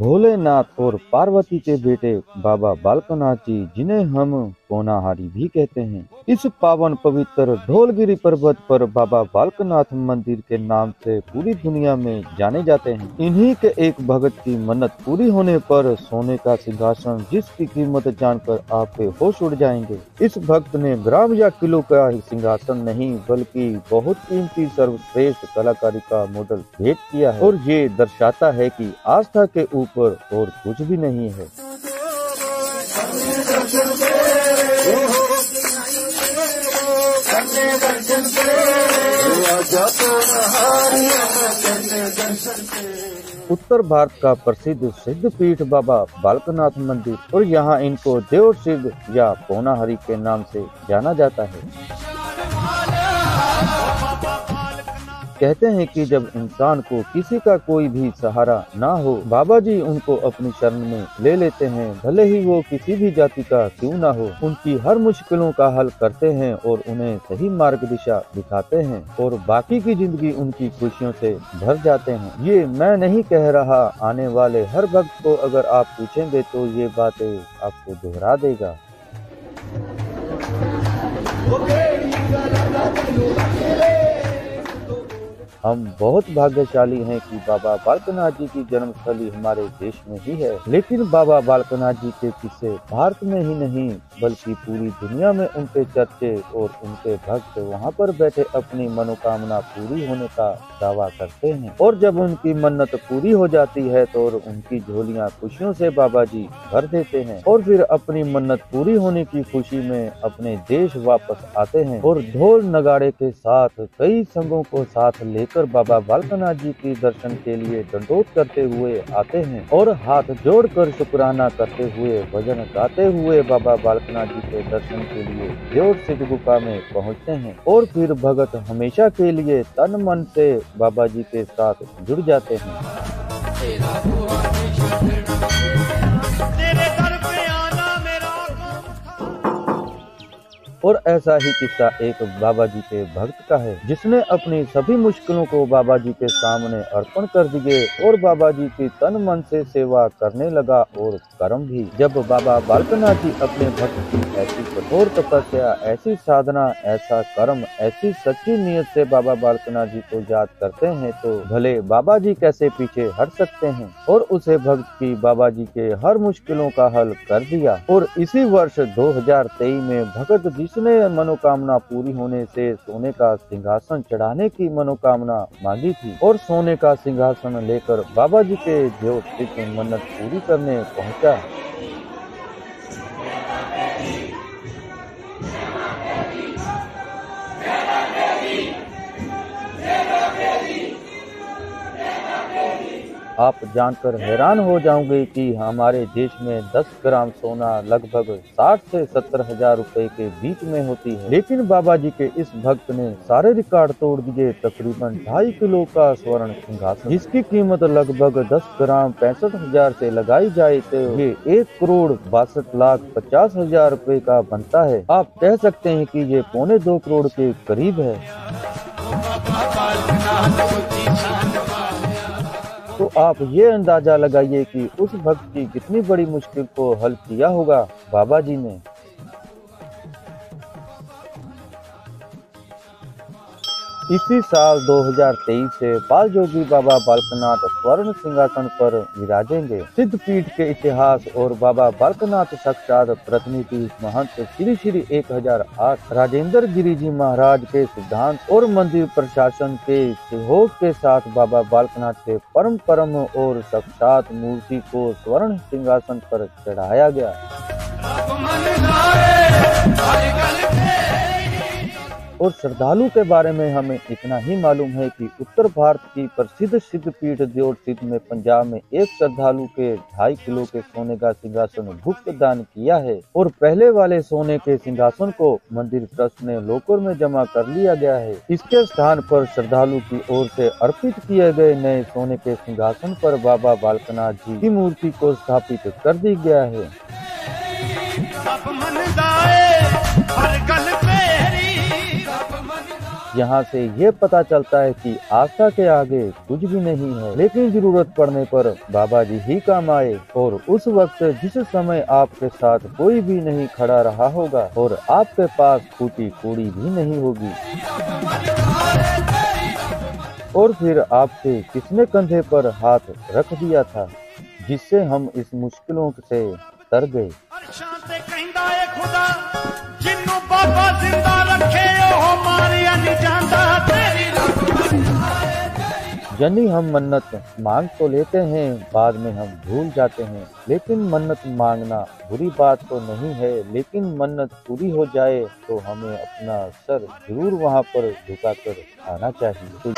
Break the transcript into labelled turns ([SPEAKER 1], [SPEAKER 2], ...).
[SPEAKER 1] भोलेनाथ और पार्वती के बेटे बाबा बालकनाथ जी, जिन्हें हम पोनाहारी भी कहते हैं, इस पावन पवित्र ढोलगिरी पर्वत पर बाबा बालकनाथ मंदिर के नाम से पूरी दुनिया में जाने जाते हैं। इन्हीं के एक भगत की मन्नत पूरी होने पर सोने का सिंहासन, जिसकी कीमत जानकर आपके होश उड़ जाएंगे। इस भक्त ने ग्राम या किलो का सिंहासन नहीं बल्कि बहुत कीमती सर्वश्रेष्ठ कलाकारी का मॉडल भेंट किया है, और ये दर्शाता है कि आस्था के ऊपर और कुछ भी नहीं है। उत्तर भारत का प्रसिद्ध सिद्ध पीठ बाबा बालकनाथ मंदिर, और यहाँ इनको देव सिद्ध या पोनाहरी के नाम से जाना जाता है। कहते हैं कि जब इंसान को किसी का कोई भी सहारा ना हो, बाबा जी उनको अपनी शरण में ले लेते हैं, भले ही वो किसी भी जाति का क्यों ना हो। उनकी हर मुश्किलों का हल करते हैं और उन्हें सही मार्ग दिशा दिखाते हैं, और बाकी की जिंदगी उनकी खुशियों से भर जाते हैं। ये मैं नहीं कह रहा, आने वाले हर भक्त को अगर आप पूछेंगे तो ये बातें आपको दोहरा देगा। हम बहुत भाग्यशाली हैं कि बाबा बालकनाथ जी की जन्मस्थली हमारे देश में ही है, लेकिन बाबा बालकनाथ जी के किस्से भारत में ही नहीं बल्कि पूरी दुनिया में उनके चर्चे, और उनके भक्त वहां पर बैठे अपनी मनोकामना पूरी होने का दावा करते हैं। और जब उनकी मन्नत पूरी हो जाती है तो उनकी झोलियां खुशियों से बाबा जी भर देते हैं, और फिर अपनी मन्नत पूरी होने की खुशी में अपने देश वापस आते हैं, और ढोल नगाड़े के साथ कई संघों को साथ लेकर बाबा बालकनाथ जी की दर्शन के लिए दंडोत करते हुए आते हैं, और हाथ जोड़कर शुक्राना करते हुए भजन गाते हुए बाबा बालकनाथ जी के दर्शन के लिए देव सिद्ध गुफा में पहुंचते हैं, और फिर भगत हमेशा के लिए तन मन से बाबा जी के साथ जुड़ जाते हैं। और ऐसा ही किस्सा एक बाबा जी के भक्त का है, जिसने अपनी सभी मुश्किलों को बाबा जी के सामने अर्पण कर दिए और बाबा जी की तन मन से सेवा करने लगा, और कर्म भी। जब बाबा बालकनाथ जी अपने भक्त की ऐसी कठोर तपस्या, ऐसी साधना, ऐसा कर्म, ऐसी सच्ची नियत से बाबा बालकनाथ जी को याद करते हैं, तो भले बाबा जी कैसे पीछे हट सकते हैं, और उसे भक्त की बाबा जी के हर मुश्किलों का हल कर दिया। और इसी वर्ष 2023 में भगत जिसने मनोकामना पूरी होने से सोने का सिंहासन चढ़ाने की मनोकामना मांगी थी, और सोने का सिंहासन लेकर बाबा जी के ज्योतिष की मन्नत पूरी करने पहुंचा। आप जानकर हैरान हो जाओगे कि हमारे देश में 10 ग्राम सोना लगभग 60 से 70 हजार रुपए के बीच में होती है, लेकिन बाबा जी के इस भक्त ने सारे रिकॉर्ड तोड़ दिए। तकरीबन 2.5 किलो का स्वर्ण सिंहासन, जिसकी कीमत लगभग 10 ग्राम 65 हजार से लगाई जाए तो ये 1,62,50,000 रुपए का बनता है। आप कह सकते हैं कि ये 1.25 करोड़ के करीब है। तो आप ये अंदाजा लगाइए कि उस भक्त की कितनी बड़ी मुश्किल को हल किया होगा बाबा जी ने। इसी साल 2023 से बाल जोगी बाबा बालकनाथ स्वर्ण सिंहासन पर विराजेंगे। सिद्ध पीठ के इतिहास और बाबा बालकनाथ साक्षात प्रतिनिधि महंत श्री श्री 1008 राजेंद्र गिरी जी महाराज के सिद्धांत और मंदिर प्रशासन के सहयोग के साथ बाबा बालकनाथ के परम और साक्षात मूर्ति को स्वर्ण सिंहासन पर चढ़ाया गया। और श्रद्धालु के बारे में हमें इतना ही मालूम है कि उत्तर भारत की प्रसिद्ध सिद्ध पीठ देव सिद्ध में पंजाब में एक श्रद्धालु के 2.5 किलो के सोने का सिंहासन गुप्त दान किया है, और पहले वाले सोने के सिंहासन को मंदिर ट्रस्ट ने लोकर में जमा कर लिया गया है। इसके स्थान पर श्रद्धालु की ओर से अर्पित किए गए नए सोने के सिंहासन पर बाबा बालकनाथ जी की मूर्ति को स्थापित कर दी गया है।
[SPEAKER 2] सब मन जाए हर गल तेरी, सब मन जाए।
[SPEAKER 1] यहाँ से ये पता चलता है कि आस्था के आगे कुछ भी नहीं है, लेकिन जरूरत पड़ने पर बाबा जी ही काम आए। और उस वक्त जिस समय आपके साथ कोई भी नहीं खड़ा रहा होगा और आपके पास फूटी कौड़ी भी नहीं होगी, और फिर आपके किसने कंधे पर हाथ रख दिया था, जिससे हम इस मुश्किलों से तर गए। यानी हम मन्नत मांग तो लेते हैं, बाद में हम भूल जाते हैं। लेकिन मन्नत मांगना बुरी बात तो नहीं है, लेकिन मन्नत पूरी हो जाए तो हमें अपना सर जरूर वहां पर झुकाकर आना चाहिए।